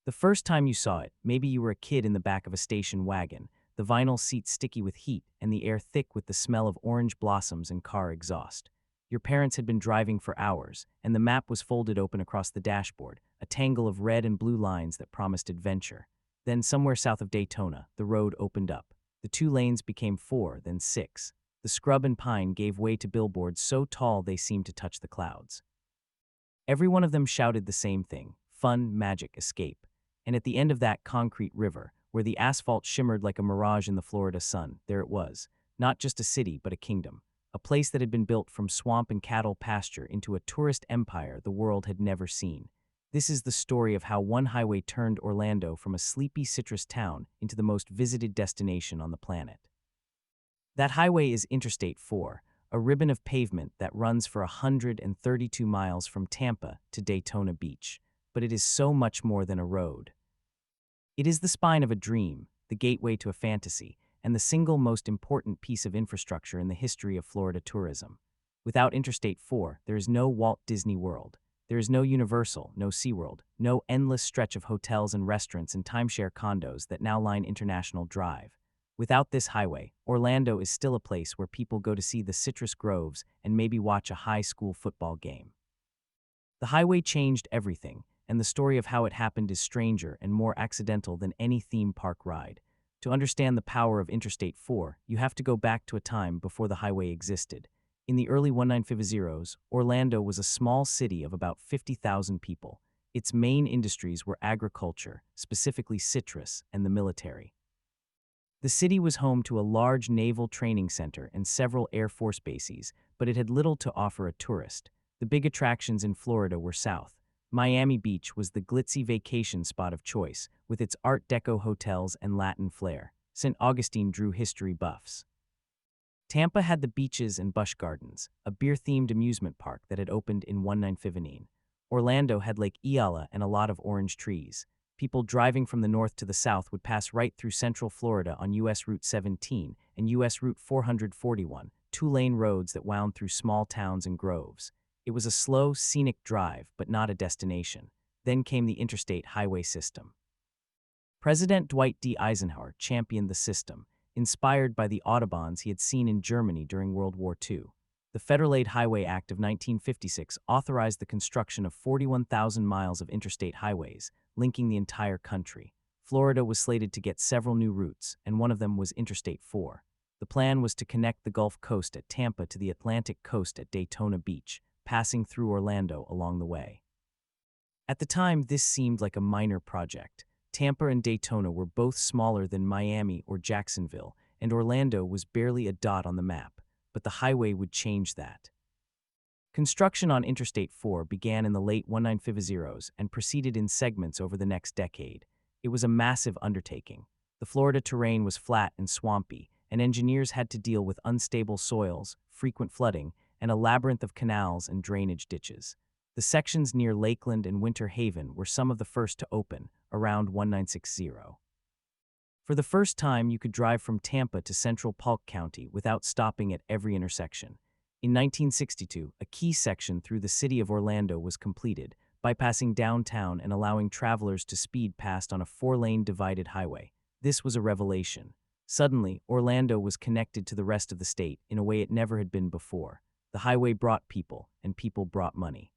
The first time you saw it, maybe you were a kid in the back of a station wagon, the vinyl seats sticky with heat and the air thick with the smell of orange blossoms and car exhaust. Your parents had been driving for hours, and the map was folded open across the dashboard, a tangle of red and blue lines that promised adventure. Then, somewhere south of Daytona, the road opened up. The 2 lanes became 4, then 6. The scrub and pine gave way to billboards so tall they seemed to touch the clouds. Every one of them shouted the same thing: fun, magic, escape. And at the end of that concrete river, where the asphalt shimmered like a mirage in the Florida sun, there it was, not just a city but a kingdom, a place that had been built from swamp and cattle pasture into a tourist empire the world had never seen. This is the story of how one highway turned Orlando from a sleepy citrus town into the most visited destination on the planet. That highway is Interstate 4, a ribbon of pavement that runs for 132 miles from Tampa to Daytona Beach. But it is so much more than a road. It is the spine of a dream, the gateway to a fantasy, and the single most important piece of infrastructure in the history of Florida tourism. Without Interstate 4, there is no Walt Disney World. There is no Universal, no SeaWorld, no endless stretch of hotels and restaurants and timeshare condos that now line International Drive. Without this highway, Orlando is still a place where people go to see the citrus groves and maybe watch a high school football game. The highway changed everything, and the story of how it happened is stranger and more accidental than any theme park ride. To understand the power of Interstate 4, you have to go back to a time before the highway existed. In the early 1950s, Orlando was a small city of about 50,000 people. Its main industries were agriculture, specifically citrus, and the military. The city was home to a large naval training center and several Air Force bases, but it had little to offer a tourist. The big attractions in Florida were south. Miami Beach was the glitzy vacation spot of choice, with its Art Deco hotels and Latin flair. St. Augustine drew history buffs. Tampa had the beaches and Busch Gardens, a beer-themed amusement park that had opened in 1915. Orlando had Lake Eola and a lot of orange trees. People driving from the north to the south would pass right through central Florida on U.S. Route 17 and U.S. Route 441, 2-lane roads that wound through small towns and groves. It was a slow, scenic drive, but not a destination. Then came the interstate highway system. President Dwight D. Eisenhower championed the system, inspired by the autobahns he had seen in Germany during World War II. The Federal Aid Highway Act of 1956 authorized the construction of 41,000 miles of interstate highways, linking the entire country. Florida was slated to get several new routes, and one of them was Interstate 4. The plan was to connect the Gulf Coast at Tampa to the Atlantic coast at Daytona Beach, passing through Orlando along the way. At the time, this seemed like a minor project. Tampa and Daytona were both smaller than Miami or Jacksonville, and Orlando was barely a dot on the map, but the highway would change that. Construction on Interstate 4 began in the late 1950s and proceeded in segments over the next decade. It was a massive undertaking. The Florida terrain was flat and swampy, and engineers had to deal with unstable soils, frequent flooding, and a labyrinth of canals and drainage ditches. The sections near Lakeland and Winter Haven were some of the first to open, around 1960. For the first time, you could drive from Tampa to central Polk County without stopping at every intersection. In 1962, a key section through the city of Orlando was completed, bypassing downtown and allowing travelers to speed past on a 4-lane divided highway. This was a revelation. Suddenly, Orlando was connected to the rest of the state in a way it never had been before. The highway brought people, and people brought money.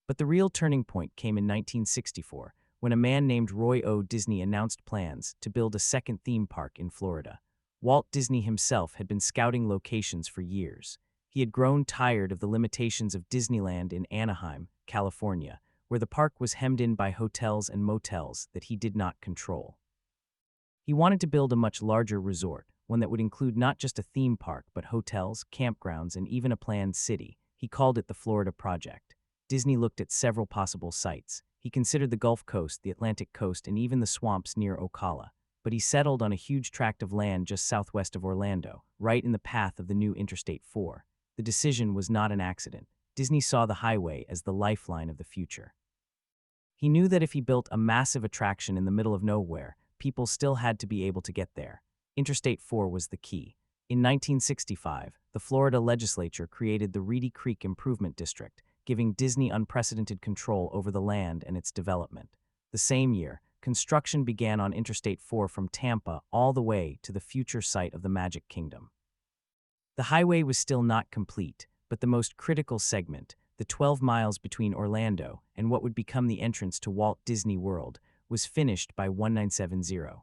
But the real turning point came in 1964, when a man named Roy O. Disney announced plans to build a second theme park in Florida. Walt Disney himself had been scouting locations for years. He had grown tired of the limitations of Disneyland in Anaheim, California, where the park was hemmed in by hotels and motels that he did not control. He wanted to build a much larger resort, one that would include not just a theme park but hotels, campgrounds, and even a planned city. He called it the Florida Project. Disney looked at several possible sites. He considered the Gulf Coast, the Atlantic Coast, and even the swamps near Ocala. But he settled on a huge tract of land just southwest of Orlando, right in the path of the new Interstate 4. The decision was not an accident. Disney saw the highway as the lifeline of the future. He knew that if he built a massive attraction in the middle of nowhere, people still had to be able to get there. Interstate 4 was the key. In 1965, the Florida legislature created the Reedy Creek Improvement District, giving Disney unprecedented control over the land and its development. The same year, construction began on Interstate 4 from Tampa all the way to the future site of the Magic Kingdom. The highway was still not complete, but the most critical segment, the 12 miles between Orlando and what would become the entrance to Walt Disney World, was finished by 1970.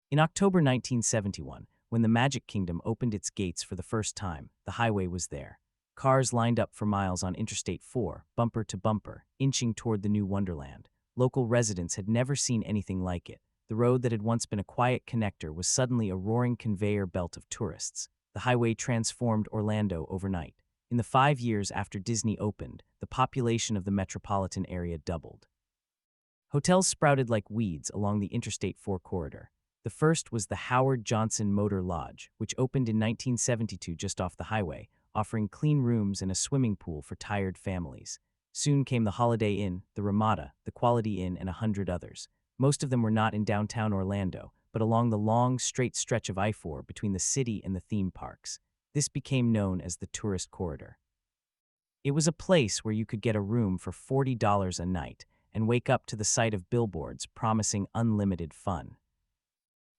In October 1971, when the Magic Kingdom opened its gates for the first time, the highway was there. Cars lined up for miles on Interstate 4, bumper to bumper, inching toward the new wonderland. Local residents had never seen anything like it. The road that had once been a quiet connector was suddenly a roaring conveyor belt of tourists. The highway transformed Orlando overnight. In the 5 years after Disney opened, the population of the metropolitan area doubled. Hotels sprouted like weeds along the Interstate 4 corridor. The first was the Howard Johnson Motor Lodge, which opened in 1972 just off the highway, offering clean rooms and a swimming pool for tired families. Soon came the Holiday Inn, the Ramada, the Quality Inn, and 100 others. Most of them were not in downtown Orlando, but along the long, straight stretch of I-4 between the city and the theme parks. This became known as the tourist corridor. It was a place where you could get a room for $40 a night and wake up to the sight of billboards promising unlimited fun.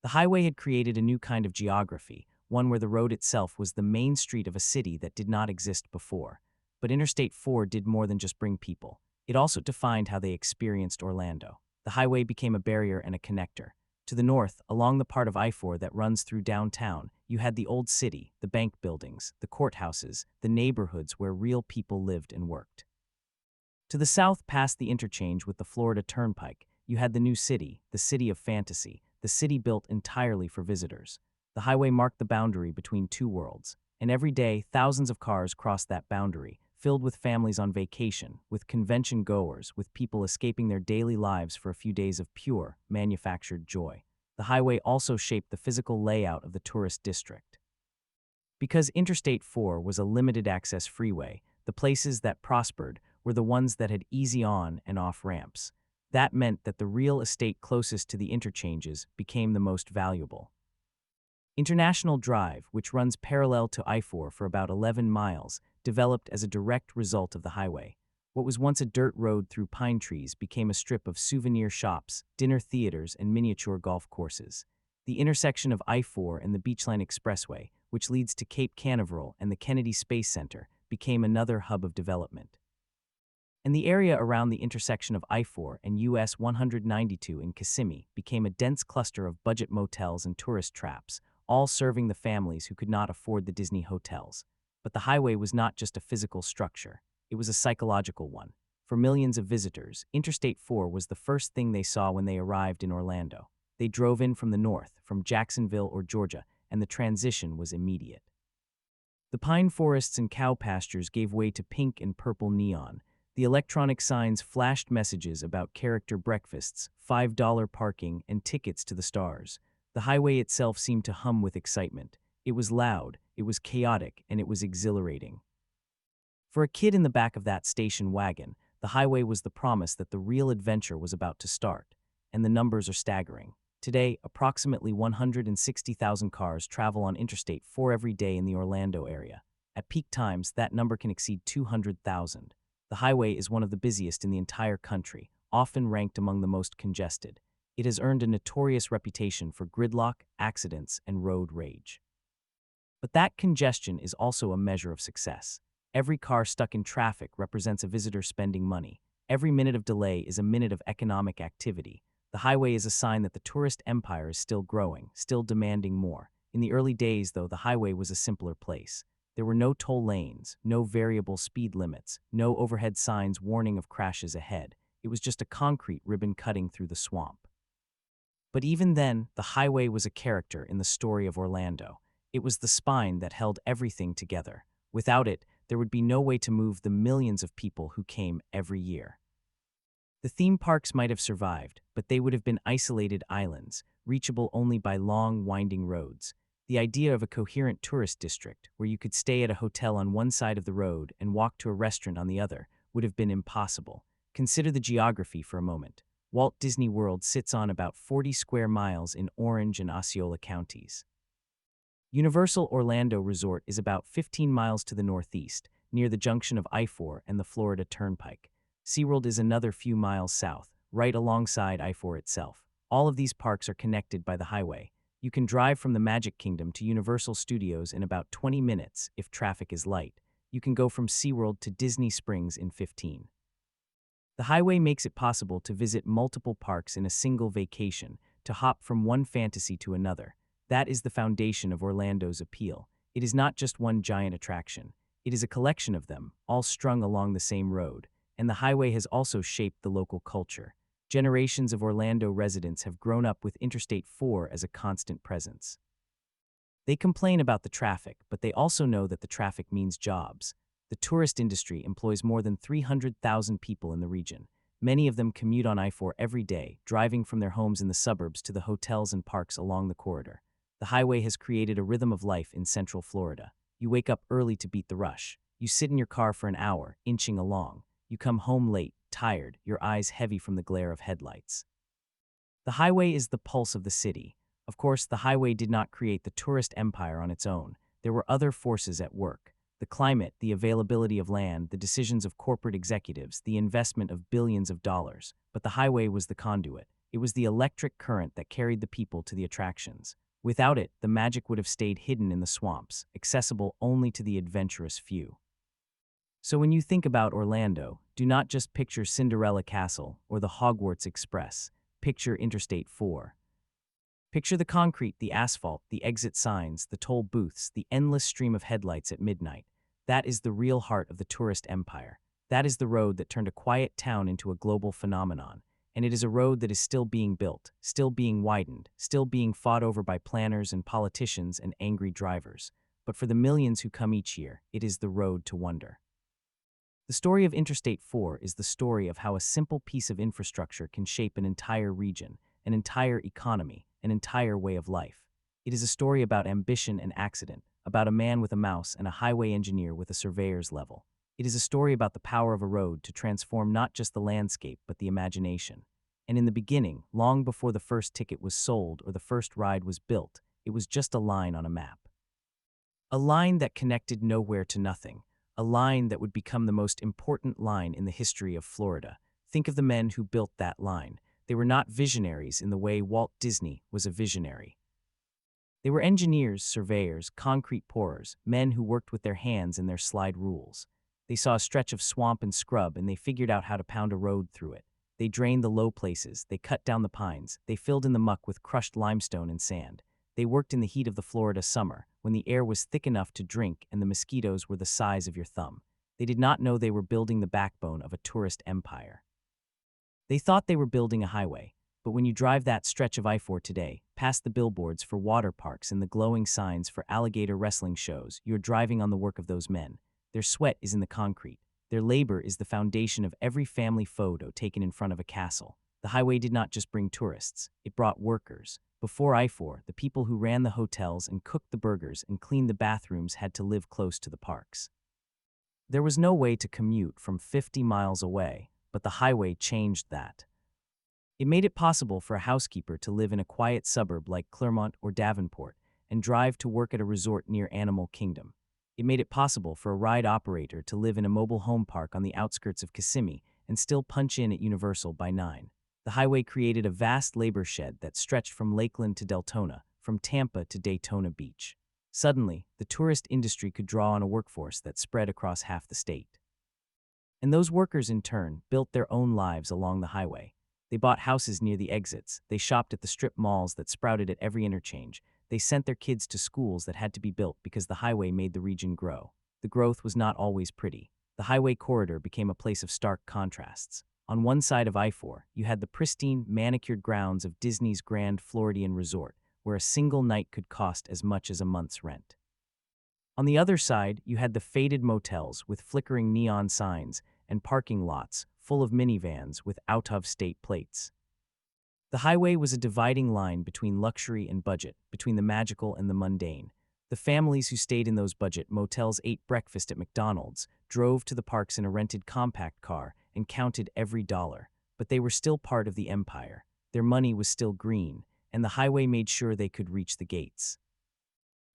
The highway had created a new kind of geography, one where the road itself was the main street of a city that did not exist before. But Interstate 4 did more than just bring people. It also defined how they experienced Orlando. The highway became a barrier and a connector. To the north, along the part of I-4 that runs through downtown, you had the old city, the bank buildings, the courthouses, the neighborhoods where real people lived and worked. To the south, past the interchange with the Florida Turnpike, you had the new city, the city of fantasy, the city built entirely for visitors. The highway marked the boundary between two worlds, and every day thousands of cars crossed that boundary, filled with families on vacation, with convention goers, with people escaping their daily lives for a few days of pure, manufactured joy. The highway also shaped the physical layout of the tourist district. Because Interstate 4 was a limited-access freeway, the places that prospered were the ones that had easy on and off ramps. That meant that the real estate closest to the interchanges became the most valuable. International Drive, which runs parallel to I-4 for about 11 miles, developed as a direct result of the highway. What was once a dirt road through pine trees became a strip of souvenir shops, dinner theaters, and miniature golf courses. The intersection of I-4 and the Beachline Expressway, which leads to Cape Canaveral and the Kennedy Space Center, became another hub of development. And the area around the intersection of I-4 and US 192 in Kissimmee became a dense cluster of budget motels and tourist traps, all serving the families who could not afford the Disney hotels. But the highway was not just a physical structure. It was a psychological one. For millions of visitors, Interstate 4 was the first thing they saw when they arrived in Orlando. They drove in from the north, from Jacksonville or Georgia, and the transition was immediate. The pine forests and cow pastures gave way to pink and purple neon. The electronic signs flashed messages about character breakfasts, $5 parking, and tickets to the stars. The highway itself seemed to hum with excitement. It was loud, it was chaotic, and it was exhilarating. For a kid in the back of that station wagon, the highway was the promise that the real adventure was about to start. And the numbers are staggering. Today, approximately 160,000 cars travel on Interstate 4 every day in the Orlando area. At peak times, that number can exceed 200,000. The highway is one of the busiest in the entire country, often ranked among the most congested. It has earned a notorious reputation for gridlock, accidents, and road rage. But that congestion is also a measure of success. Every car stuck in traffic represents a visitor spending money. Every minute of delay is a minute of economic activity. The highway is a sign that the tourist empire is still growing, still demanding more. In the early days, though, the highway was a simpler place. There were no toll lanes, no variable speed limits, no overhead signs warning of crashes ahead. It was just a concrete ribbon cutting through the swamp. But even then, the highway was a character in the story of Orlando. It was the spine that held everything together. Without it, there would be no way to move the millions of people who came every year. The theme parks might have survived, but they would have been isolated islands, reachable only by long, winding roads. The idea of a coherent tourist district, where you could stay at a hotel on one side of the road and walk to a restaurant on the other, would have been impossible. Consider the geography for a moment. Walt Disney World sits on about 40 square miles in Orange and Osceola counties. Universal Orlando Resort is about 15 miles to the northeast, near the junction of I-4 and the Florida Turnpike. SeaWorld is another few miles south, right alongside I-4 itself. All of these parks are connected by the highway. You can drive from the Magic Kingdom to Universal Studios in about 20 minutes if traffic is light. You can go from SeaWorld to Disney Springs in 15. The highway makes it possible to visit multiple parks in a single vacation, to hop from one fantasy to another. That is the foundation of Orlando's appeal. It is not just one giant attraction. It is a collection of them, all strung along the same road. And the highway has also shaped the local culture. Generations of Orlando residents have grown up with Interstate 4 as a constant presence. They complain about the traffic, but they also know that the traffic means jobs. The tourist industry employs more than 300,000 people in the region. Many of them commute on I-4 every day, driving from their homes in the suburbs to the hotels and parks along the corridor. The highway has created a rhythm of life in Central Florida. You wake up early to beat the rush. You sit in your car for an hour, inching along. You come home late, tired, your eyes heavy from the glare of headlights. The highway is the pulse of the city. Of course, the highway did not create the tourist empire on its own. There were other forces at work. The climate, the availability of land, the decisions of corporate executives, the investment of billions of dollars. But the highway was the conduit. It was the electric current that carried the people to the attractions. Without it, the magic would have stayed hidden in the swamps, accessible only to the adventurous few. So when you think about Orlando, do not just picture Cinderella Castle or the Hogwarts Express. Picture Interstate 4. Picture the concrete, the asphalt, the exit signs, the toll booths, the endless stream of headlights at midnight. That is the real heart of the tourist empire. That is the road that turned a quiet town into a global phenomenon. And it is a road that is still being built, still being widened, still being fought over by planners and politicians and angry drivers. But for the millions who come each year, it is the road to wonder. The story of Interstate 4 is the story of how a simple piece of infrastructure can shape an entire region, an entire economy, an entire way of life. It is a story about ambition and accident, about a man with a mouse and a highway engineer with a surveyor's level. It is a story about the power of a road to transform not just the landscape but the imagination. And in the beginning, long before the first ticket was sold or the first ride was built, it was just a line on a map. A line that connected nowhere to nothing. A line that would become the most important line in the history of Florida. Think of the men who built that line. They were not visionaries in the way Walt Disney was a visionary. They were engineers, surveyors, concrete pourers, men who worked with their hands and their slide rules. They saw a stretch of swamp and scrub and they figured out how to pound a road through it. They drained the low places, they cut down the pines, they filled in the muck with crushed limestone and sand. They worked in the heat of the Florida summer, when the air was thick enough to drink and the mosquitoes were the size of your thumb. They did not know they were building the backbone of a tourist empire. They thought they were building a highway, but when you drive that stretch of I-4 today, past the billboards for water parks and the glowing signs for alligator wrestling shows, you're driving on the work of those men. Their sweat is in the concrete. Their labor is the foundation of every family photo taken in front of a castle. The highway did not just bring tourists, it brought workers. Before I-4, the people who ran the hotels and cooked the burgers and cleaned the bathrooms had to live close to the parks. There was no way to commute from 50 miles away, but the highway changed that. It made it possible for a housekeeper to live in a quiet suburb like Clermont or Davenport and drive to work at a resort near Animal Kingdom. It made it possible for a ride operator to live in a mobile home park on the outskirts of Kissimmee and still punch in at Universal by 9. The highway created a vast labor shed that stretched from Lakeland to Deltona, from Tampa to Daytona Beach. Suddenly, the tourist industry could draw on a workforce that spread across half the state. And those workers, in turn, built their own lives along the highway. They bought houses near the exits, they shopped at the strip malls that sprouted at every interchange, they sent their kids to schools that had to be built because the highway made the region grow. The growth was not always pretty. The highway corridor became a place of stark contrasts. On one side of I-4, you had the pristine, manicured grounds of Disney's Grand Floridian Resort, where a single night could cost as much as a month's rent. On the other side, you had the faded motels with flickering neon signs and parking lots full of minivans with out-of-state plates. The highway was a dividing line between luxury and budget, between the magical and the mundane. The families who stayed in those budget motels ate breakfast at McDonald's, drove to the parks in a rented compact car, and counted every dollar. But they were still part of the empire. Their money was still green, and the highway made sure they could reach the gates.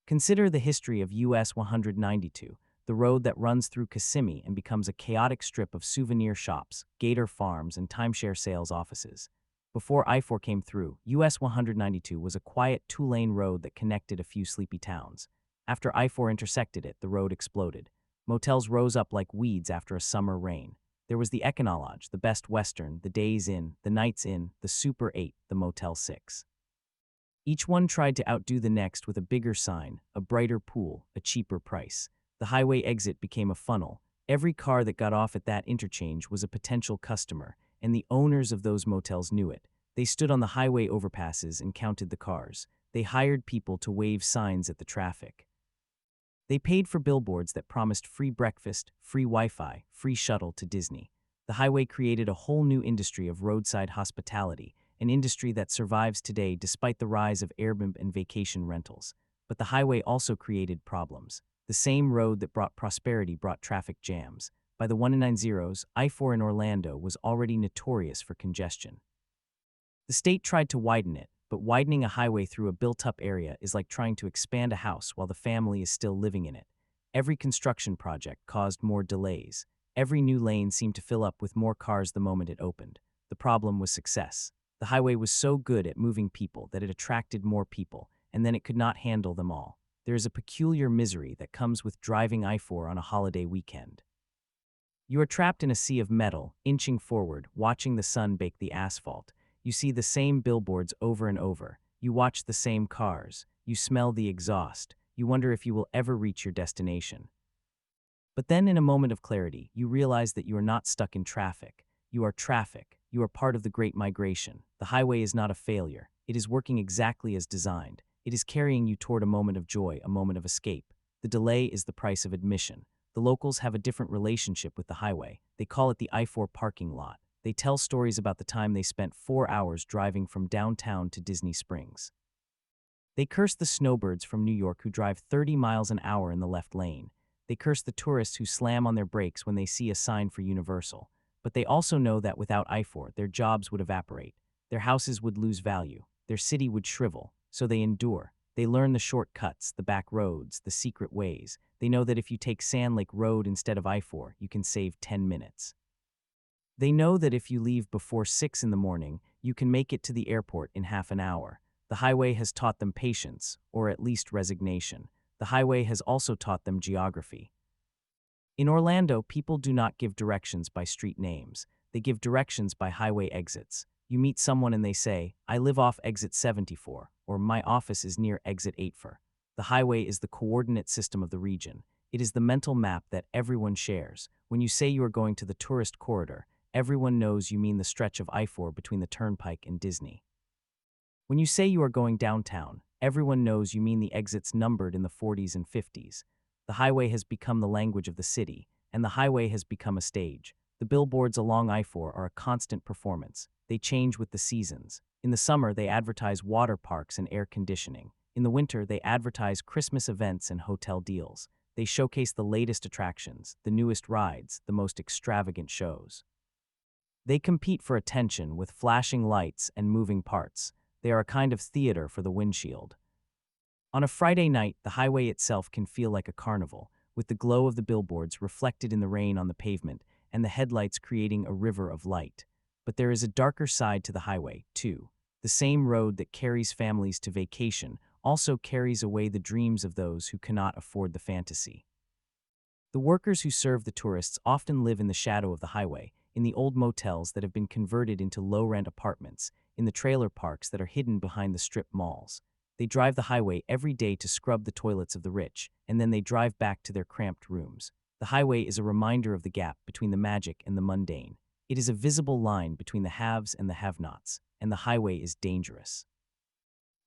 Consider the history of US 192, the road that runs through Kissimmee and becomes a chaotic strip of souvenir shops, gator farms, and timeshare sales offices. Before I-4 came through, US 192 was a quiet two-lane road that connected a few sleepy towns. After I-4 intersected it, the road exploded. Motels rose up like weeds after a summer rain. There was the Econolodge, the Best Western, the Days Inn, the Nights Inn, the Super 8, the Motel 6. Each one tried to outdo the next with a bigger sign, a brighter pool, a cheaper price. The highway exit became a funnel. Every car that got off at that interchange was a potential customer, and the owners of those motels knew it. They stood on the highway overpasses and counted the cars. They hired people to wave signs at the traffic. They paid for billboards that promised free breakfast, free Wi-Fi, free shuttle to Disney. The highway created a whole new industry of roadside hospitality, an industry that survives today despite the rise of Airbnb and vacation rentals. But the highway also created problems. The same road that brought prosperity brought traffic jams. By the 1990s, I-4 in Orlando was already notorious for congestion. The state tried to widen it, but widening a highway through a built-up area is like trying to expand a house while the family is still living in it. Every construction project caused more delays. Every new lane seemed to fill up with more cars the moment it opened. The problem was success. The highway was so good at moving people that it attracted more people, and then it could not handle them all. There is a peculiar misery that comes with driving I-4 on a holiday weekend. You are trapped in a sea of metal, inching forward, watching the sun bake the asphalt. You see the same billboards over and over. You watch the same cars. You smell the exhaust. You wonder if you will ever reach your destination. But then, in a moment of clarity, you realize that you are not stuck in traffic. You are traffic. You are part of the Great Migration. The highway is not a failure. It is working exactly as designed. It is carrying you toward a moment of joy, a moment of escape. The delay is the price of admission. The locals have a different relationship with the highway. They call it the I-4 parking lot. They tell stories about the time they spent 4 hours driving from downtown to Disney Springs. They curse the snowbirds from New York who drive 30 miles an hour in the left lane. They curse the tourists who slam on their brakes when they see a sign for Universal. But they also know that without I-4, their jobs would evaporate. Their houses would lose value. Their city would shrivel. So they endure. They learn the shortcuts, the back roads, the secret ways. They know that if you take Sand Lake Road instead of I-4, you can save 10 minutes. They know that if you leave before 6 in the morning, you can make it to the airport in half an hour. The highway has taught them patience, or at least resignation. The highway has also taught them geography. In Orlando, people do not give directions by street names. They give directions by highway exits. You meet someone and they say, "I live off exit 74, or my office is near exit 84. The highway is the coordinate system of the region. It is the mental map that everyone shares. When you say you are going to the tourist corridor, everyone knows you mean the stretch of I-4 between the Turnpike and Disney. When you say you are going downtown, everyone knows you mean the exits numbered in the 40s and 50s. The highway has become the language of the city, and the highway has become a stage. The billboards along I-4 are a constant performance. They change with the seasons. In the summer, they advertise water parks and air conditioning. In the winter, they advertise Christmas events and hotel deals. They showcase the latest attractions, the newest rides, the most extravagant shows. They compete for attention with flashing lights and moving parts. They are a kind of theater for the windshield. On a Friday night, the highway itself can feel like a carnival, with the glow of the billboards reflected in the rain on the pavement and the headlights creating a river of light. But there is a darker side to the highway, too. The same road that carries families to vacation also carries away the dreams of those who cannot afford the fantasy. The workers who serve the tourists often live in the shadow of the highway, in the old motels that have been converted into low-rent apartments, in the trailer parks that are hidden behind the strip malls. They drive the highway every day to scrub the toilets of the rich, and then they drive back to their cramped rooms. The highway is a reminder of the gap between the magic and the mundane. It is a visible line between the haves and the have-nots, and the highway is dangerous.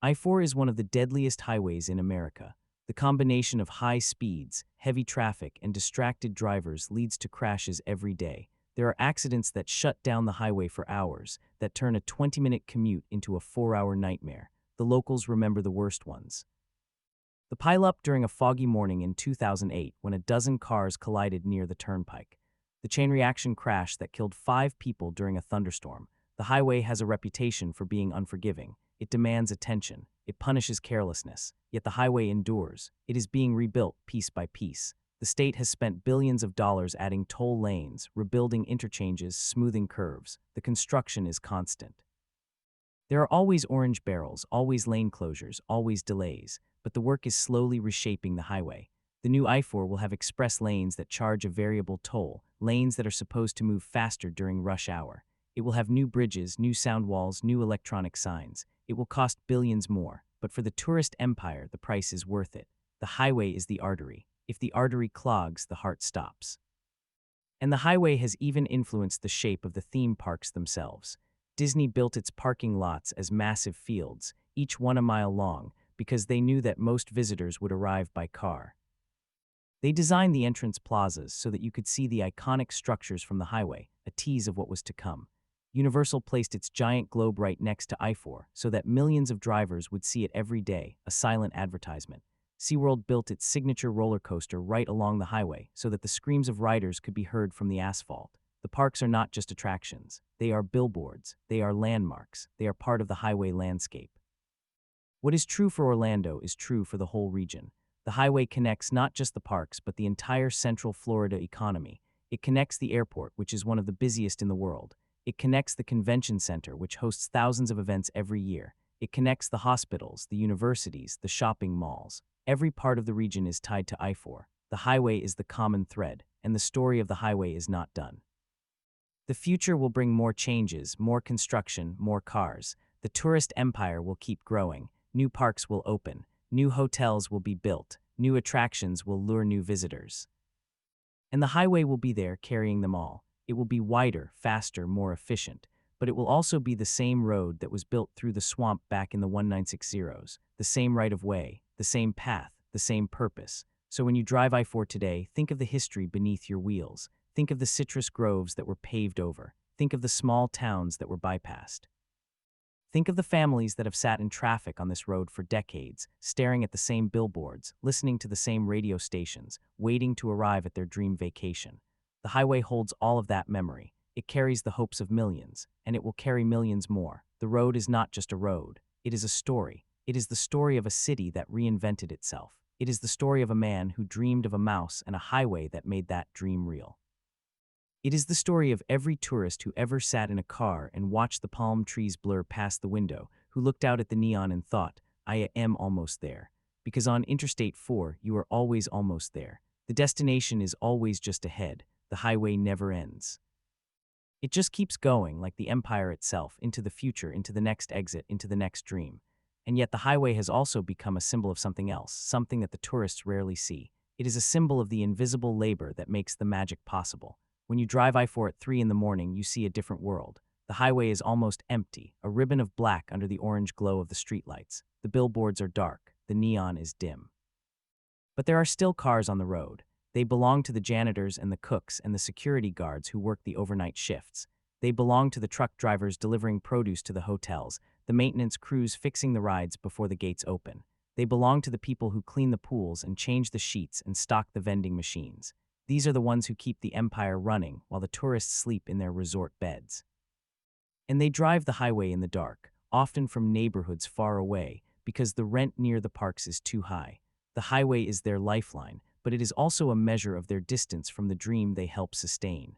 I-4 is one of the deadliest highways in America. The combination of high speeds, heavy traffic, and distracted drivers leads to crashes every day. There are accidents that shut down the highway for hours, that turn a 20-minute commute into a 4-hour nightmare. The locals remember the worst ones. The pileup during a foggy morning in 2008 when a dozen cars collided near the Turnpike. The chain reaction crash that killed 5 people during a thunderstorm. The highway has a reputation for being unforgiving. It demands attention. It punishes carelessness. Yet the highway endures. It is being rebuilt piece by piece. The state has spent billions of dollars adding toll lanes, rebuilding interchanges, smoothing curves. The construction is constant. There are always orange barrels, always lane closures, always delays, but the work is slowly reshaping the highway. The new I-4 will have express lanes that charge a variable toll, lanes that are supposed to move faster during rush hour. It will have new bridges, new sound walls, new electronic signs. It will cost billions more, but for the tourist empire, the price is worth it. The highway is the artery. If the artery clogs, the heart stops. And the highway has even influenced the shape of the theme parks themselves. Disney built its parking lots as massive fields, each 1 mile long, because they knew that most visitors would arrive by car. They designed the entrance plazas so that you could see the iconic structures from the highway, a tease of what was to come. Universal placed its giant globe right next to I-4 so that millions of drivers would see it every day, a silent advertisement. SeaWorld built its signature roller coaster right along the highway so that the screams of riders could be heard from the asphalt. The parks are not just attractions. They are billboards. They are landmarks. They are part of the highway landscape. What is true for Orlando is true for the whole region. The highway connects not just the parks, but the entire Central Florida economy. It connects the airport, which is one of the busiest in the world. It connects the convention center, which hosts thousands of events every year. It connects the hospitals, the universities, the shopping malls. Every part of the region is tied to I-4. The highway is the common thread, and the story of the highway is not done. The future will bring more changes, more construction, more cars. The tourist empire will keep growing. New parks will open. New hotels will be built. New attractions will lure new visitors. And the highway will be there carrying them all. It will be wider, faster, more efficient. But it will also be the same road that was built through the swamp back in the 1960s. The same right-of-way, the same path, the same purpose. So when you drive I-4 today, think of the history beneath your wheels. Think of the citrus groves that were paved over. Think of the small towns that were bypassed. Think of the families that have sat in traffic on this road for decades, staring at the same billboards, listening to the same radio stations, waiting to arrive at their dream vacation. The highway holds all of that memory. It carries the hopes of millions, and it will carry millions more. The road is not just a road. It is a story. It is the story of a city that reinvented itself. It is the story of a man who dreamed of a mouse and a highway that made that dream real. It is the story of every tourist who ever sat in a car and watched the palm trees blur past the window, who looked out at the neon and thought, I am almost there. Because on Interstate 4, you are always almost there. The destination is always just ahead. The highway never ends. It just keeps going, like the empire itself, into the future, into the next exit, into the next dream. And yet the highway has also become a symbol of something else, something that the tourists rarely see. It is a symbol of the invisible labor that makes the magic possible. When you drive I-4 at 3 in the morning, you see a different world. The highway is almost empty, a ribbon of black under the orange glow of the streetlights. The billboards are dark, the neon is dim. But there are still cars on the road. They belong to the janitors and the cooks and the security guards who work the overnight shifts. They belong to the truck drivers delivering produce to the hotels, the maintenance crews fixing the rides before the gates open. They belong to the people who clean the pools and change the sheets and stock the vending machines. These are the ones who keep the empire running while the tourists sleep in their resort beds. And they drive the highway in the dark, often from neighborhoods far away, because the rent near the parks is too high. The highway is their lifeline, but it is also a measure of their distance from the dream they help sustain.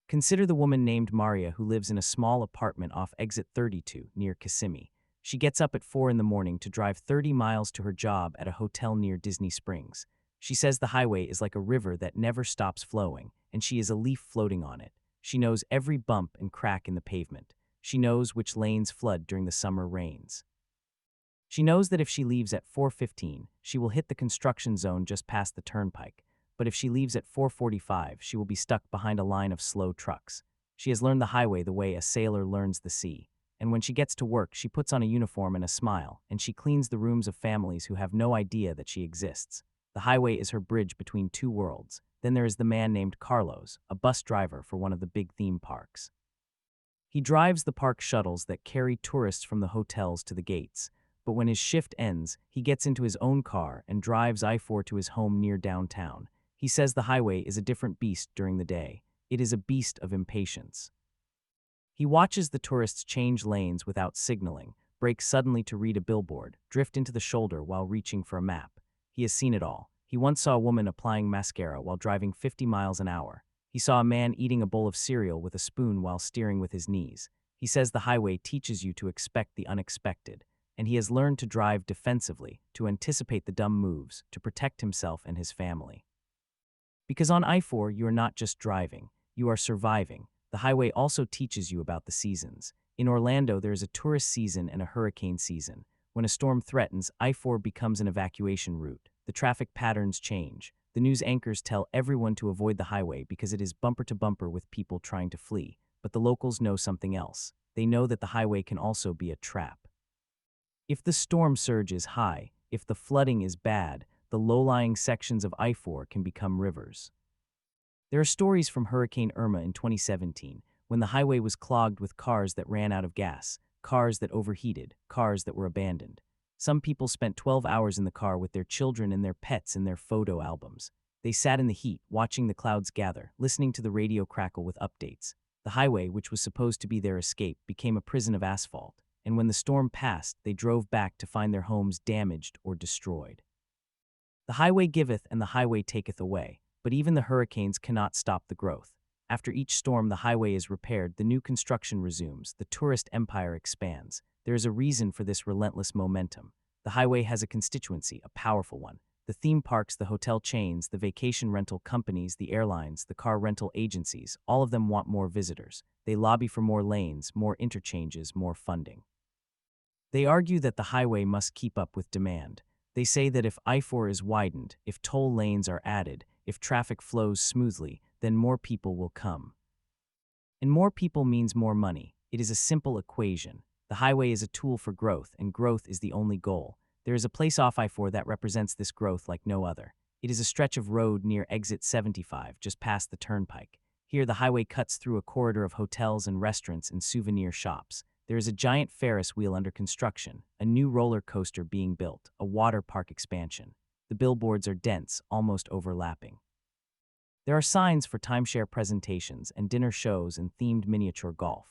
Consider the woman named Maria who lives in a small apartment off exit 32 near Kissimmee. She gets up at 4 in the morning to drive 30 miles to her job at a hotel near Disney Springs. She says the highway is like a river that never stops flowing, and she is a leaf floating on it. She knows every bump and crack in the pavement. She knows which lanes flood during the summer rains. She knows that if she leaves at 4:15, she will hit the construction zone just past the turnpike. But if she leaves at 4:45, she will be stuck behind a line of slow trucks. She has learned the highway the way a sailor learns the sea. And when she gets to work, she puts on a uniform and a smile, and she cleans the rooms of families who have no idea that she exists. The highway is her bridge between two worlds. Then there is the man named Carlos, a bus driver for one of the big theme parks. He drives the park shuttles that carry tourists from the hotels to the gates. But when his shift ends, he gets into his own car and drives I-4 to his home near downtown. He says the highway is a different beast during the day. It is a beast of impatience. He watches the tourists change lanes without signaling, brake suddenly to read a billboard, drift into the shoulder while reaching for a map. He has seen it all. He once saw a woman applying mascara while driving 50 miles an hour. He saw a man eating a bowl of cereal with a spoon while steering with his knees. He says the highway teaches you to expect the unexpected, and he has learned to drive defensively, to anticipate the dumb moves, to protect himself and his family. Because on I-4, you are not just driving, you are surviving. The highway also teaches you about the seasons. In Orlando, there is a tourist season and a hurricane season. When a storm threatens, I-4 becomes an evacuation route. The traffic patterns change. The news anchors tell everyone to avoid the highway because it is bumper to bumper with people trying to flee. But the locals know something else. They know that the highway can also be a trap. If the storm surge is high, if the flooding is bad, the low-lying sections of I-4 can become rivers. There are stories from Hurricane Irma in 2017, when the highway was clogged with cars that ran out of gas, cars that overheated, cars that were abandoned. Some people spent 12 hours in the car with their children and their pets in their photo albums. They sat in the heat, watching the clouds gather, listening to the radio crackle with updates. The highway, which was supposed to be their escape, became a prison of asphalt, and when the storm passed, they drove back to find their homes damaged or destroyed. The highway giveth and the highway taketh away, but even the hurricanes cannot stop the growth. After each storm, the highway is repaired, the new construction resumes, the tourist empire expands. There is a reason for this relentless momentum. The highway has a constituency, a powerful one. The theme parks, the hotel chains, the vacation rental companies, the airlines, the car rental agencies, all of them want more visitors. They lobby for more lanes, more interchanges, more funding. They argue that the highway must keep up with demand. They say that if I-4 is widened, if toll lanes are added, if traffic flows smoothly, then more people will come. And more people means more money. It is a simple equation. The highway is a tool for growth, and growth is the only goal. There is a place off I-4 that represents this growth like no other. It is a stretch of road near exit 75, just past the turnpike. Here, the highway cuts through a corridor of hotels and restaurants and souvenir shops. There is a giant Ferris wheel under construction, a new roller coaster being built, a water park expansion. The billboards are dense, almost overlapping. There are signs for timeshare presentations and dinner shows and themed miniature golf.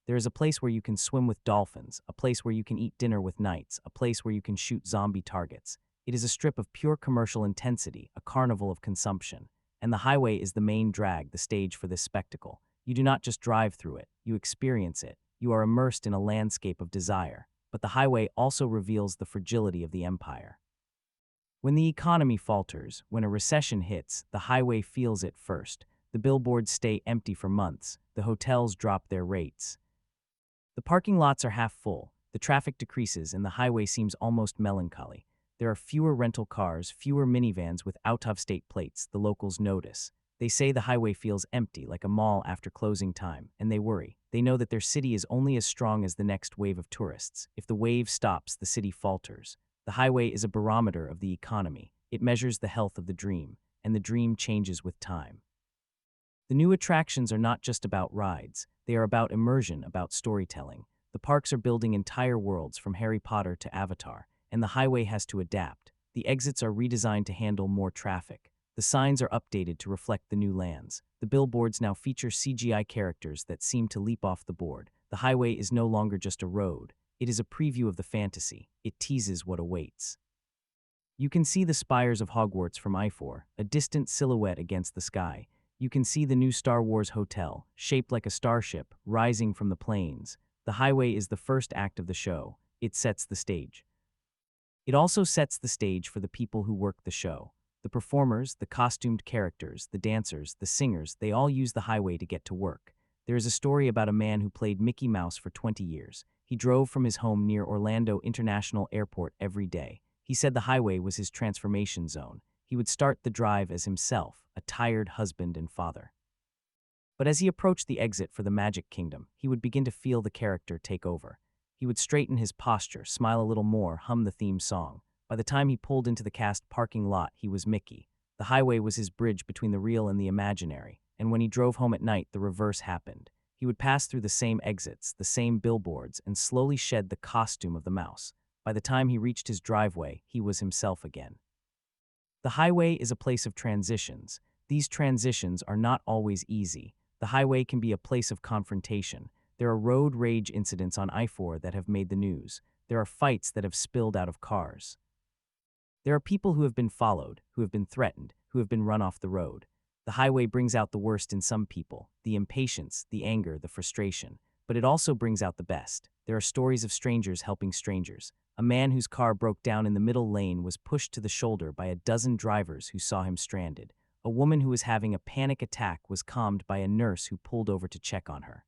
There is a place where you can swim with dolphins, a place where you can eat dinner with knights, a place where you can shoot zombie targets. It is a strip of pure commercial intensity, a carnival of consumption. And the highway is the main drag, the stage for this spectacle. You do not just drive through it, you experience it. You are immersed in a landscape of desire. But the highway also reveals the fragility of the empire. When the economy falters, when a recession hits, the highway feels it first. The billboards stay empty for months. The hotels drop their rates. The parking lots are half full. The traffic decreases and the highway seems almost melancholy. There are fewer rental cars, fewer minivans with out-of-state plates. The locals notice. They say the highway feels empty, like a mall after closing time, and they worry. They know that their city is only as strong as the next wave of tourists. If the wave stops, the city falters. The highway is a barometer of the economy. It measures the health of the dream, and the dream changes with time. The new attractions are not just about rides. They are about immersion, about storytelling. The parks are building entire worlds from Harry Potter to Avatar, and the highway has to adapt. The exits are redesigned to handle more traffic. The signs are updated to reflect the new lands. The billboards now feature CGI characters that seem to leap off the board. The highway is no longer just a road. It is a preview of the fantasy. It teases what awaits. You can see the spires of Hogwarts from I-4, a distant silhouette against the sky. You can see the new Star Wars hotel, shaped like a starship, rising from the plains. The highway is the first act of the show. It sets the stage. It also sets the stage for the people who work the show. The performers, the costumed characters, the dancers, the singers, they all use the highway to get to work. There is a story about a man who played Mickey Mouse for 20 years. He drove from his home near Orlando International Airport every day. He said the highway was his transformation zone. He would start the drive as himself, a tired husband and father. But as he approached the exit for the Magic Kingdom, he would begin to feel the character take over. He would straighten his posture, smile a little more, hum the theme song. By the time he pulled into the cast parking lot, he was Mickey. The highway was his bridge between the real and the imaginary, and when he drove home at night, the reverse happened. He would pass through the same exits, the same billboards, and slowly shed the costume of the mouse. By the time he reached his driveway, he was himself again. The highway is a place of transitions. These transitions are not always easy. The highway can be a place of confrontation. There are road rage incidents on I-4 that have made the news. There are fights that have spilled out of cars. There are people who have been followed, who have been threatened, who have been run off the road. The highway brings out the worst in some people, the impatience, the anger, the frustration. But it also brings out the best. There are stories of strangers helping strangers. A man whose car broke down in the middle lane was pushed to the shoulder by a dozen drivers who saw him stranded. A woman who was having a panic attack was calmed by a nurse who pulled over to check on her.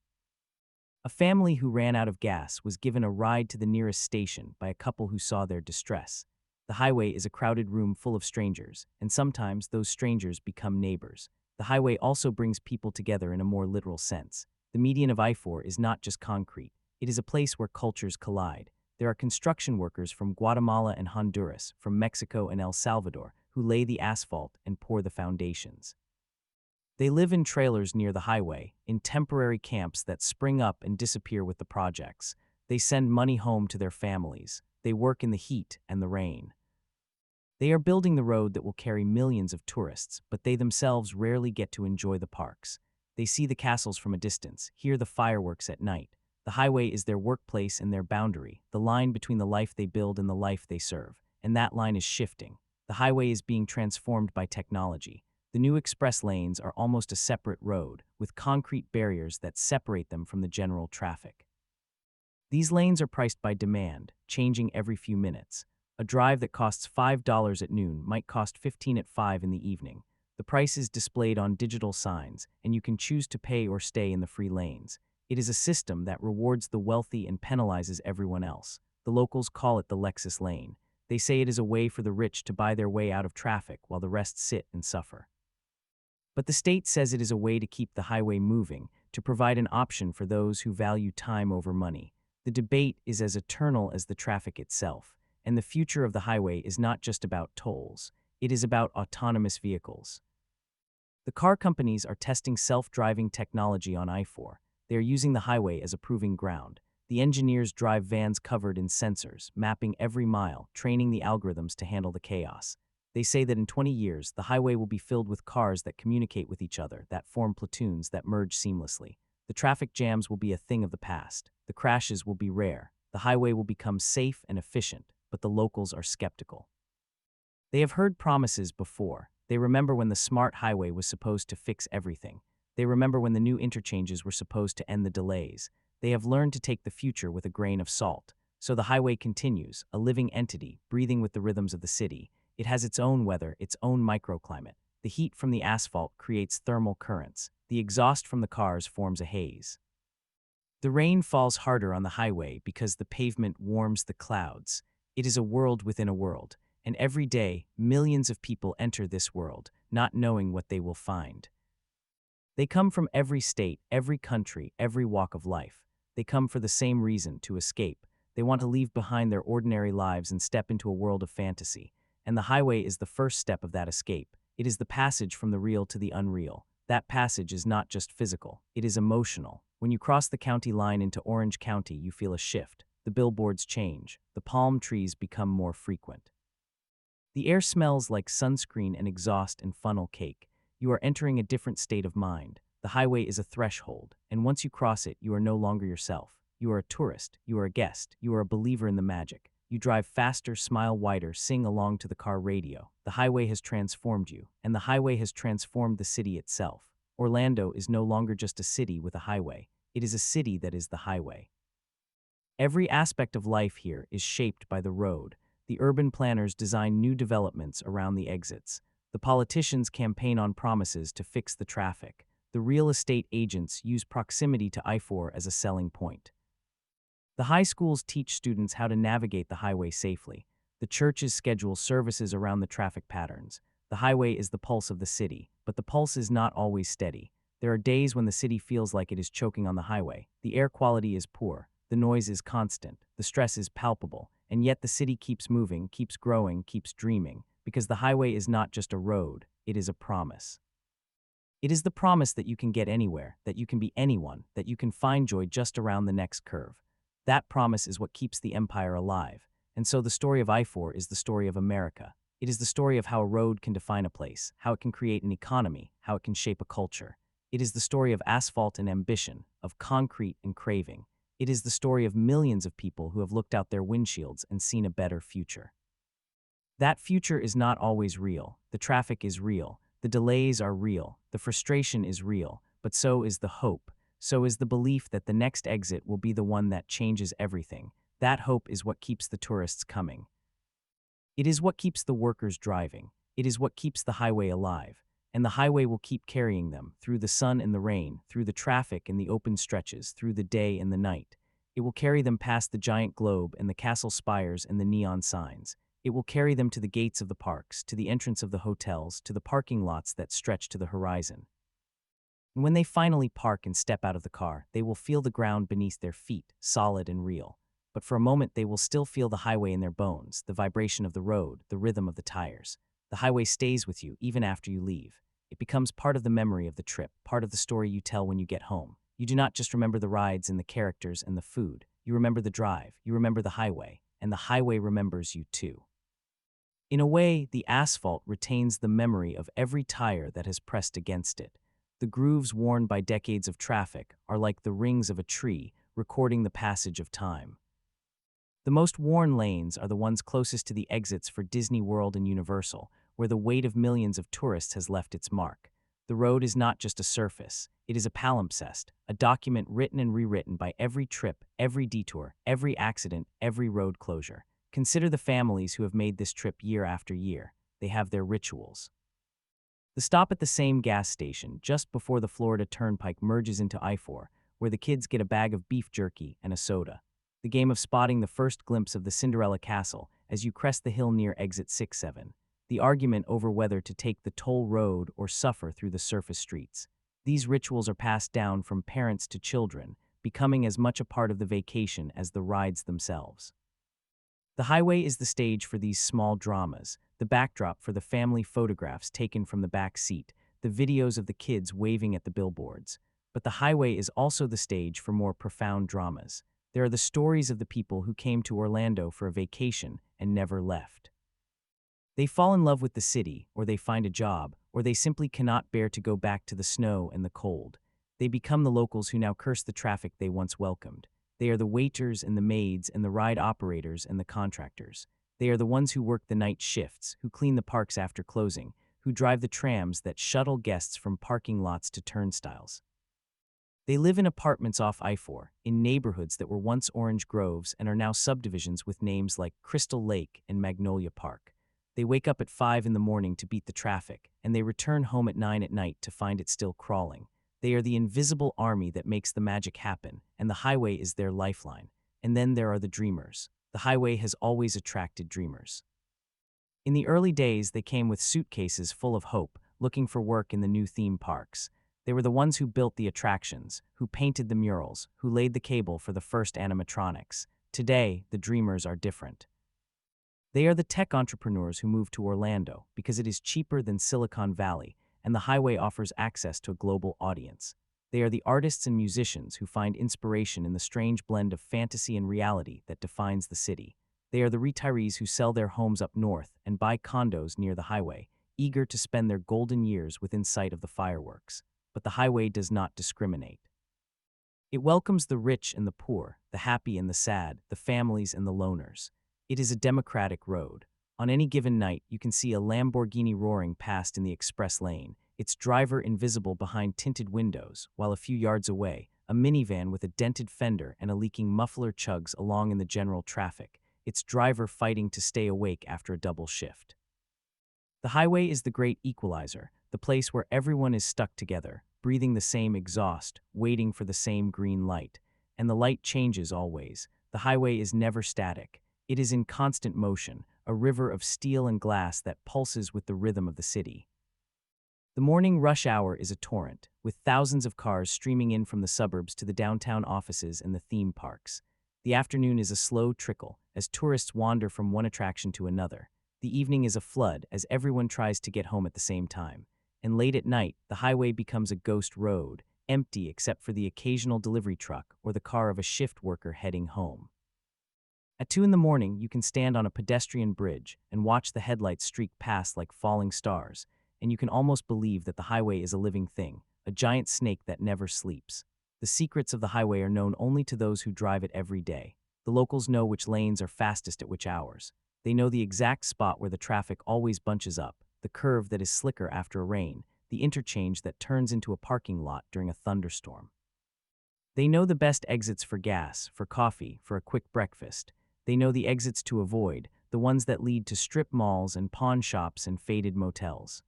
A family who ran out of gas was given a ride to the nearest station by a couple who saw their distress. The highway is a crowded room full of strangers, and sometimes those strangers become neighbors. The highway also brings people together in a more literal sense. The median of I-4 is not just concrete. It is a place where cultures collide. There are construction workers from Guatemala and Honduras, from Mexico and El Salvador, who lay the asphalt and pour the foundations. They live in trailers near the highway, in temporary camps that spring up and disappear with the projects. They send money home to their families. They work in the heat and the rain. They are building the road that will carry millions of tourists, but they themselves rarely get to enjoy the parks. They see the castles from a distance, hear the fireworks at night. The highway is their workplace and their boundary, the line between the life they build and the life they serve. And that line is shifting. The highway is being transformed by technology. The new express lanes are almost a separate road, with concrete barriers that separate them from the general traffic. These lanes are priced by demand, changing every few minutes. A drive that costs $5 at noon might cost $15 at 5 in the evening. The price is displayed on digital signs, and you can choose to pay or stay in the free lanes. It is a system that rewards the wealthy and penalizes everyone else. The locals call it the Lexus lane. They say it is a way for the rich to buy their way out of traffic while the rest sit and suffer. But the state says it is a way to keep the highway moving, to provide an option for those who value time over money. The debate is as eternal as the traffic itself, and the future of the highway is not just about tolls. It is about autonomous vehicles. The car companies are testing self-driving technology on I-4. They are using the highway as a proving ground. The engineers drive vans covered in sensors, mapping every mile, training the algorithms to handle the chaos. They say that in 20 years, the highway will be filled with cars that communicate with each other, that form platoons, that merge seamlessly. The traffic jams will be a thing of the past. The crashes will be rare. The highway will become safe and efficient, but the locals are skeptical. They have heard promises before. They remember when the smart highway was supposed to fix everything. They remember when the new interchanges were supposed to end the delays. They have learned to take the future with a grain of salt. So the highway continues, a living entity, breathing with the rhythms of the city. It has its own weather, its own microclimate. The heat from the asphalt creates thermal currents. The exhaust from the cars forms a haze. The rain falls harder on the highway because the pavement warms the clouds. It is a world within a world, and every day, millions of people enter this world, not knowing what they will find. They come from every state, every country, every walk of life. They come for the same reason, to escape. They want to leave behind their ordinary lives and step into a world of fantasy. And the highway is the first step of that escape. It is the passage from the real to the unreal. That passage is not just physical, it is emotional. When you cross the county line into Orange County, you feel a shift. The billboards change. The palm trees become more frequent. The air smells like sunscreen and exhaust and funnel cake. You are entering a different state of mind. The highway is a threshold, and once you cross it, you are no longer yourself. You are a tourist, you are a guest, you are a believer in the magic. You drive faster, smile wider, sing along to the car radio. The highway has transformed you, and the highway has transformed the city itself. Orlando is no longer just a city with a highway. It is a city that is the highway. Every aspect of life here is shaped by the road. The urban planners design new developments around the exits. The politicians campaign on promises to fix the traffic. The real estate agents use proximity to I-4 as a selling point. The high schools teach students how to navigate the highway safely. The churches schedule services around the traffic patterns. The highway is the pulse of the city, but the pulse is not always steady. There are days when the city feels like it is choking on the highway. The air quality is poor. The noise is constant. The stress is palpable. And yet the city keeps moving, keeps growing, keeps dreaming, because the highway is not just a road, it is a promise. It is the promise that you can get anywhere, that you can be anyone, that you can find joy just around the next curve. That promise is what keeps the empire alive. And so the story of I-4 is the story of America. It is the story of how a road can define a place, how it can create an economy, how it can shape a culture. It is the story of asphalt and ambition, of concrete and craving. It is the story of millions of people who have looked out their windshields and seen a better future. That future is not always real. The traffic is real. The delays are real. The frustration is real. But so is the hope. So is the belief that the next exit will be the one that changes everything. That hope is what keeps the tourists coming. It is what keeps the workers driving. It is what keeps the highway alive. And the highway will keep carrying them through the sun and the rain, through the traffic and the open stretches, through the day and the night. It will carry them past the giant globe and the castle spires and the neon signs. It will carry them to the gates of the parks, to the entrance of the hotels, to the parking lots that stretch to the horizon. And when they finally park and step out of the car, they will feel the ground beneath their feet, solid and real. But for a moment, they will still feel the highway in their bones, the vibration of the road, the rhythm of the tires. The highway stays with you even after you leave. It becomes part of the memory of the trip, part of the story you tell when you get home. You do not just remember the rides and the characters and the food. You remember the drive, you remember the highway, and the highway remembers you too. In a way, the asphalt retains the memory of every tire that has pressed against it. The grooves worn by decades of traffic are like the rings of a tree, recording the passage of time. The most worn lanes are the ones closest to the exits for Disney World and Universal, where the weight of millions of tourists has left its mark. The road is not just a surface, it is a palimpsest, a document written and rewritten by every trip, every detour, every accident, every road closure. Consider the families who have made this trip year after year. They have their rituals. The stop at the same gas station just before the Florida Turnpike merges into I-4, where the kids get a bag of beef jerky and a soda. The game of spotting the first glimpse of the Cinderella Castle as you crest the hill near exit 67. The argument over whether to take the toll road or suffer through the surface streets. These rituals are passed down from parents to children, becoming as much a part of the vacation as the rides themselves. The highway is the stage for these small dramas, the backdrop for the family photographs taken from the back seat, the videos of the kids waving at the billboards. But the highway is also the stage for more profound dramas. There are the stories of the people who came to Orlando for a vacation and never left. They fall in love with the city, or they find a job, or they simply cannot bear to go back to the snow and the cold. They become the locals who now curse the traffic they once welcomed. They are the waiters and the maids and the ride operators and the contractors. They are the ones who work the night shifts, who clean the parks after closing, who drive the trams that shuttle guests from parking lots to turnstiles. They live in apartments off I-4, in neighborhoods that were once orange groves and are now subdivisions with names like Crystal Lake and Magnolia Park. They wake up at 5 in the morning to beat the traffic, and they return home at 9 at night to find it still crawling. They are the invisible army that makes the magic happen, and the highway is their lifeline. And then there are the dreamers. The highway has always attracted dreamers. In the early days, they came with suitcases full of hope, looking for work in the new theme parks. They were the ones who built the attractions, who painted the murals, who laid the cable for the first animatronics. Today, the dreamers are different. They are the tech entrepreneurs who moved to Orlando because it is cheaper than Silicon Valley, and the highway offers access to a global audience. They are the artists and musicians who find inspiration in the strange blend of fantasy and reality that defines the city. They are the retirees who sell their homes up north and buy condos near the highway, eager to spend their golden years within sight of the fireworks. But the highway does not discriminate. It welcomes the rich and the poor, the happy and the sad, the families and the loners. It is a democratic road. On any given night, you can see a Lamborghini roaring past in the express lane, its driver invisible behind tinted windows, while a few yards away, a minivan with a dented fender and a leaking muffler chugs along in the general traffic, its driver fighting to stay awake after a double shift. The highway is the great equalizer, the place where everyone is stuck together, breathing the same exhaust, waiting for the same green light. And the light changes always. The highway is never static. It is in constant motion, a river of steel and glass that pulses with the rhythm of the city. The morning rush hour is a torrent, with thousands of cars streaming in from the suburbs to the downtown offices and the theme parks. The afternoon is a slow trickle, as tourists wander from one attraction to another. The evening is a flood, as everyone tries to get home at the same time. And late at night, the highway becomes a ghost road, empty except for the occasional delivery truck or the car of a shift worker heading home. At 2 in the morning, you can stand on a pedestrian bridge and watch the headlights streak past like falling stars, and you can almost believe that the highway is a living thing, a giant snake that never sleeps. The secrets of the highway are known only to those who drive it every day. The locals know which lanes are fastest at which hours. They know the exact spot where the traffic always bunches up, the curve that is slicker after a rain, the interchange that turns into a parking lot during a thunderstorm. They know the best exits for gas, for coffee, for a quick breakfast. They know the exits to avoid, the ones that lead to strip malls and pawn shops and faded motels.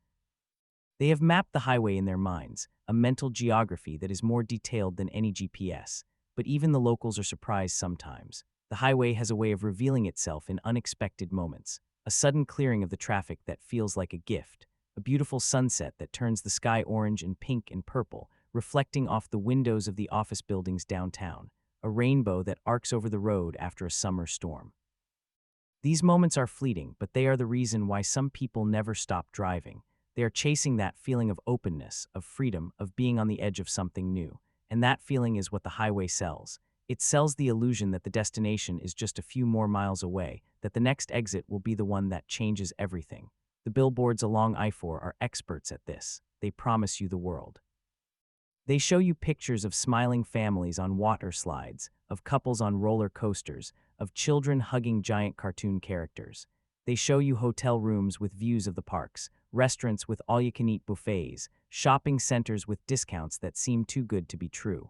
They have mapped the highway in their minds, a mental geography that is more detailed than any GPS. But even the locals are surprised sometimes. The highway has a way of revealing itself in unexpected moments. A sudden clearing of the traffic that feels like a gift. A beautiful sunset that turns the sky orange and pink and purple, reflecting off the windows of the office buildings downtown. A rainbow that arcs over the road after a summer storm. These moments are fleeting, but they are the reason why some people never stop driving. They are chasing that feeling of openness, of freedom, of being on the edge of something new. And that feeling is what the highway sells. It sells the illusion that the destination is just a few more miles away, that the next exit will be the one that changes everything. The billboards along I-4 are experts at this. They promise you the world. They show you pictures of smiling families on water slides, of couples on roller coasters, of children hugging giant cartoon characters. They show you hotel rooms with views of the parks, restaurants with all-you-can-eat buffets, shopping centers with discounts that seem too good to be true.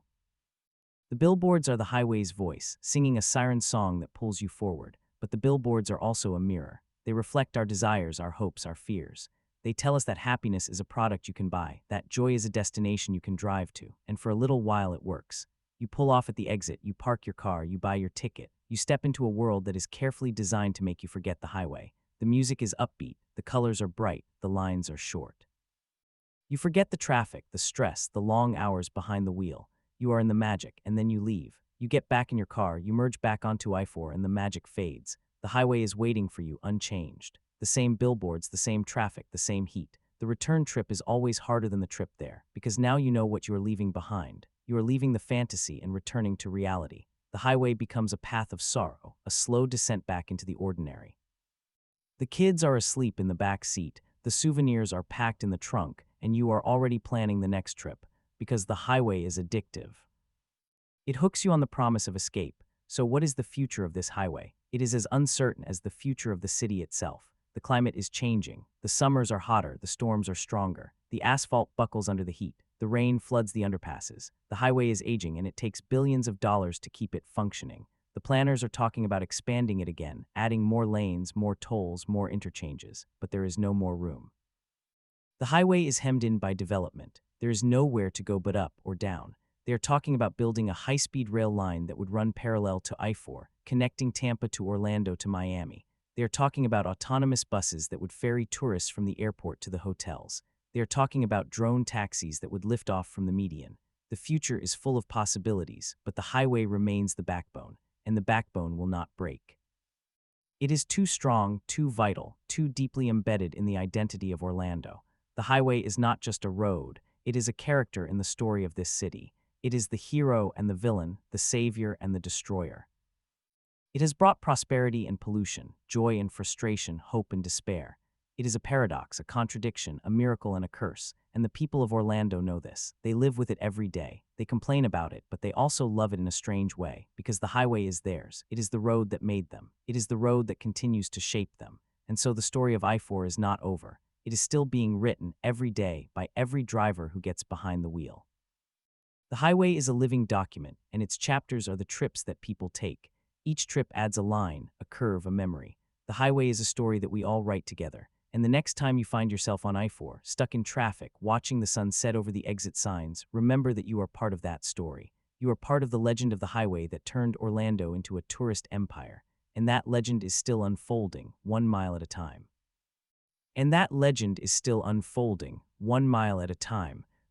The billboards are the highway's voice, singing a siren song that pulls you forward. But the billboards are also a mirror. They reflect our desires, our hopes, our fears. They tell us that happiness is a product you can buy, that joy is a destination you can drive to, and for a little while it works. You pull off at the exit, you park your car, you buy your ticket. You step into a world that is carefully designed to make you forget the highway. The music is upbeat, the colors are bright, the lines are short. You forget the traffic, the stress, the long hours behind the wheel. You are in the magic, and then you leave. You get back in your car, you merge back onto I-4, and the magic fades. The highway is waiting for you, unchanged. The same billboards, the same traffic, the same heat. The return trip is always harder than the trip there, because now you know what you are leaving behind. You are leaving the fantasy and returning to reality. The highway becomes a path of sorrow, a slow descent back into the ordinary. The kids are asleep in the back seat, the souvenirs are packed in the trunk, and you are already planning the next trip, because the highway is addictive. It hooks you on the promise of escape. So what is the future of this highway? It is as uncertain as the future of the city itself. The climate is changing. The summers are hotter, the storms are stronger. The asphalt buckles under the heat. The rain floods the underpasses. The highway is aging, and it takes billions of dollars to keep it functioning. The planners are talking about expanding it again, adding more lanes, more tolls, more interchanges, but there is no more room. The highway is hemmed in by development. There is nowhere to go but up or down. They are talking about building a high-speed rail line that would run parallel to I-4, connecting Tampa to Orlando to Miami. They are talking about autonomous buses that would ferry tourists from the airport to the hotels. They are talking about drone taxis that would lift off from the median. The future is full of possibilities, but the highway remains the backbone, and the backbone will not break. It is too strong, too vital, too deeply embedded in the identity of Orlando. The highway is not just a road, it is a character in the story of this city. It is the hero and the villain, the savior and the destroyer. It has brought prosperity and pollution, joy and frustration, hope and despair. It is a paradox, a contradiction, a miracle and a curse, and the people of Orlando know this. They live with it every day. They complain about it, but they also love it in a strange way, because the highway is theirs. It is the road that made them. It is the road that continues to shape them. And so the story of I-4 is not over. It is still being written every day by every driver who gets behind the wheel. The highway is a living document, and its chapters are the trips that people take. Each trip adds a line, a curve, a memory. The highway is a story that we all write together. And the next time you find yourself on I-4, stuck in traffic, watching the sun set over the exit signs, remember that you are part of that story. You are part of the legend of the highway that turned Orlando into a tourist empire. And that legend is still unfolding, 1 mile at a time.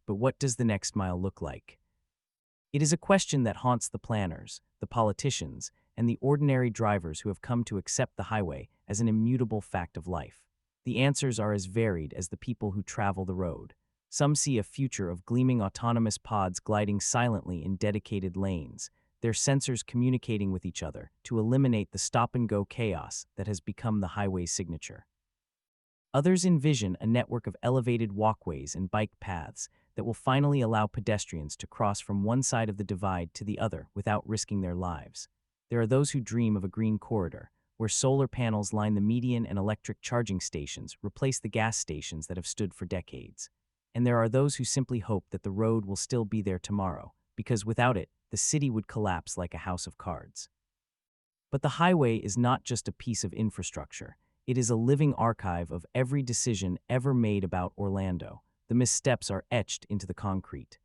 But what does the next mile look like? It is a question that haunts the planners, the politicians, and the ordinary drivers who have come to accept the highway as an immutable fact of life. The answers are as varied as the people who travel the road. Some see a future of gleaming autonomous pods gliding silently in dedicated lanes, their sensors communicating with each other to eliminate the stop-and-go chaos that has become the highway's signature. Others envision a network of elevated walkways and bike paths that will finally allow pedestrians to cross from one side of the divide to the other without risking their lives. There are those who dream of a green corridor, where solar panels line the median and electric charging stations replace the gas stations that have stood for decades. And there are those who simply hope that the road will still be there tomorrow, because without it, the city would collapse like a house of cards. But the highway is not just a piece of infrastructure. It is a living archive of every decision ever made about Orlando. The missteps are etched into the concrete.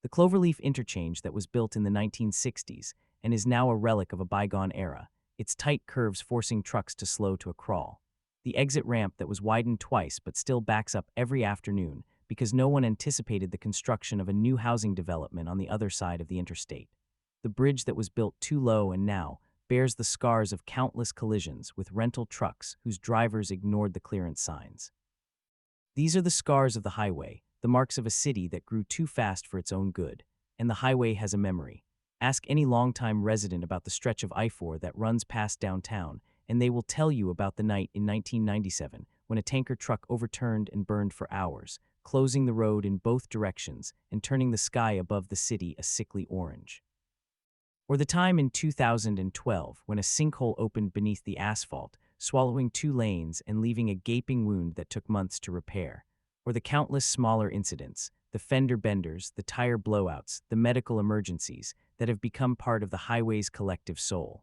The Cloverleaf interchange that was built in the 1960s and is now a relic of a bygone era, its tight curves forcing trucks to slow to a crawl. The exit ramp that was widened twice but still backs up every afternoon because no one anticipated the construction of a new housing development on the other side of the interstate. The bridge that was built too low and now bears the scars of countless collisions with rental trucks whose drivers ignored the clearance signs. These are the scars of the highway, the marks of a city that grew too fast for its own good. And the highway has a memory. Ask any longtime resident about the stretch of I-4 that runs past downtown, and they will tell you about the night in 1997 when a tanker truck overturned and burned for hours, closing the road in both directions and turning the sky above the city a sickly orange. Or the time in 2012 when a sinkhole opened beneath the asphalt, swallowing 2 lanes and leaving a gaping wound that took months to repair. Or the countless smaller incidents, the fender benders, the tire blowouts, the medical emergencies that have become part of the highway's collective soul.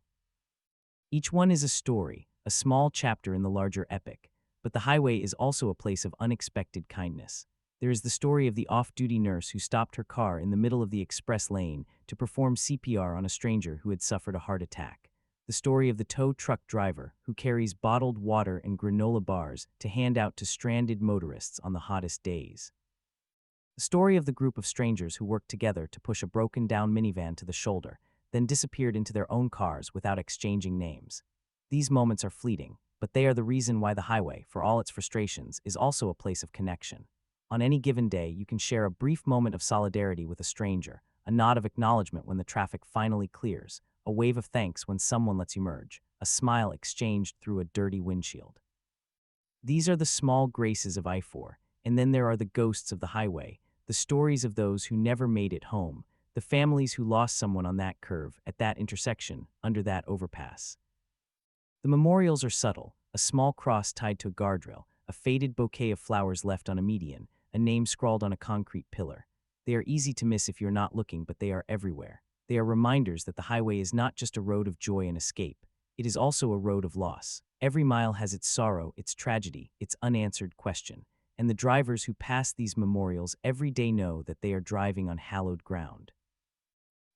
Each one is a story, a small chapter in the larger epic, but the highway is also a place of unexpected kindness. There is the story of the off-duty nurse who stopped her car in the middle of the express lane to perform CPR on a stranger who had suffered a heart attack. The story of the tow truck driver who carries bottled water and granola bars to hand out to stranded motorists on the hottest days. The story of the group of strangers who worked together to push a broken-down minivan to the shoulder, then disappeared into their own cars without exchanging names. These moments are fleeting, but they are the reason why the highway, for all its frustrations, is also a place of connection. On any given day, you can share a brief moment of solidarity with a stranger, a nod of acknowledgement when the traffic finally clears, a wave of thanks when someone lets you merge, a smile exchanged through a dirty windshield. These are the small graces of I-4, and then there are the ghosts of the highway, the stories of those who never made it home, the families who lost someone on that curve, at that intersection, under that overpass. The memorials are subtle, a small cross tied to a guardrail, a faded bouquet of flowers left on a median, a name scrawled on a concrete pillar. They are easy to miss if you're not looking, but they are everywhere. They are reminders that the highway is not just a road of joy and escape. It is also a road of loss. Every mile has its sorrow, its tragedy, its unanswered question. And the drivers who pass these memorials every day know that they are driving on hallowed ground.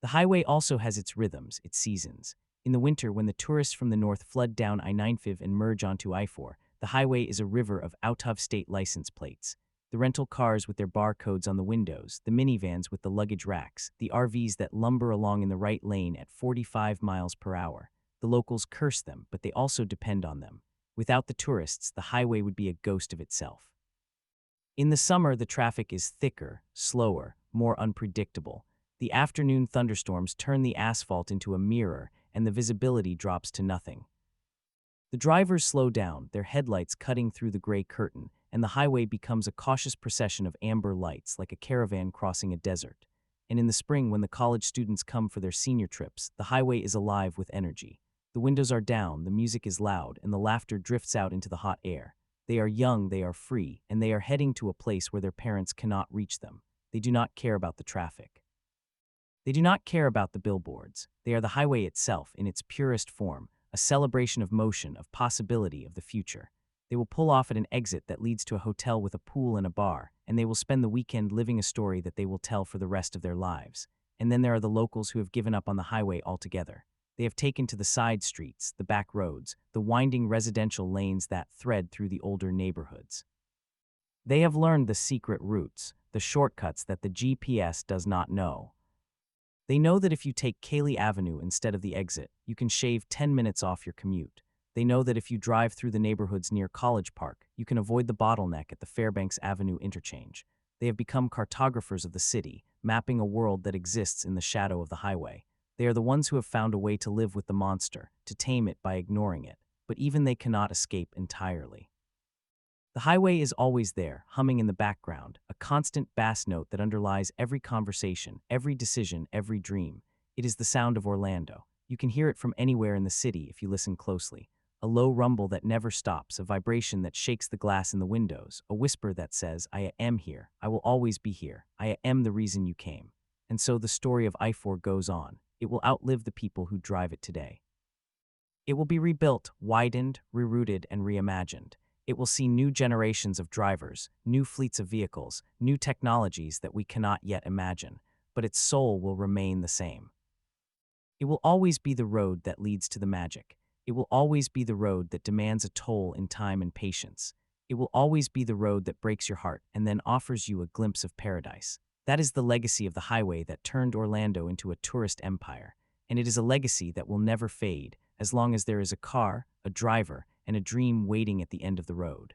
The highway also has its rhythms, its seasons. In the winter, when the tourists from the north flood down I-95 and merge onto I-4, the highway is a river of out-of-state license plates. The rental cars with their barcodes on the windows, the minivans with the luggage racks, the RVs that lumber along in the right lane at 45 miles per hour. The locals curse them, but they also depend on them. Without the tourists, the highway would be a ghost of itself. In the summer, the traffic is thicker, slower, more unpredictable. The afternoon thunderstorms turn the asphalt into a mirror, and the visibility drops to nothing. The drivers slow down, their headlights cutting through the gray curtain, and the highway becomes a cautious procession of amber lights like a caravan crossing a desert. And in the spring, when the college students come for their senior trips, the highway is alive with energy. The windows are down, the music is loud, and the laughter drifts out into the hot air. They are young, they are free, and they are heading to a place where their parents cannot reach them. They do not care about the traffic. They do not care about the billboards. They are the highway itself in its purest form, a celebration of motion, of possibility, of the future. They will pull off at an exit that leads to a hotel with a pool and a bar, and they will spend the weekend living a story that they will tell for the rest of their lives. And then there are the locals who have given up on the highway altogether. They have taken to the side streets, the back roads, the winding residential lanes that thread through the older neighborhoods. They have learned the secret routes, the shortcuts that the GPS does not know. They know that if you take Cayley Avenue instead of the exit, you can shave 10 minutes off your commute. They know that if you drive through the neighborhoods near College Park, you can avoid the bottleneck at the Fairbanks Avenue interchange. They have become cartographers of the city, mapping a world that exists in the shadow of the highway. They are the ones who have found a way to live with the monster, to tame it by ignoring it, but even they cannot escape entirely. The highway is always there, humming in the background, a constant bass note that underlies every conversation, every decision, every dream. It is the sound of Orlando. You can hear it from anywhere in the city if you listen closely. A low rumble that never stops, a vibration that shakes the glass in the windows, a whisper that says, I am here, I will always be here, I am the reason you came. And so the story of I-4 goes on. It will outlive the people who drive it today. It will be rebuilt, widened, rerouted, and reimagined. It will see new generations of drivers, new fleets of vehicles, new technologies that we cannot yet imagine, but its soul will remain the same. It will always be the road that leads to the magic. It will always be the road that demands a toll in time and patience. It will always be the road that breaks your heart and then offers you a glimpse of paradise. That is the legacy of the highway that turned Orlando into a tourist empire, and it is a legacy that will never fade as long as there is a car, a driver, and a dream waiting at the end of the road.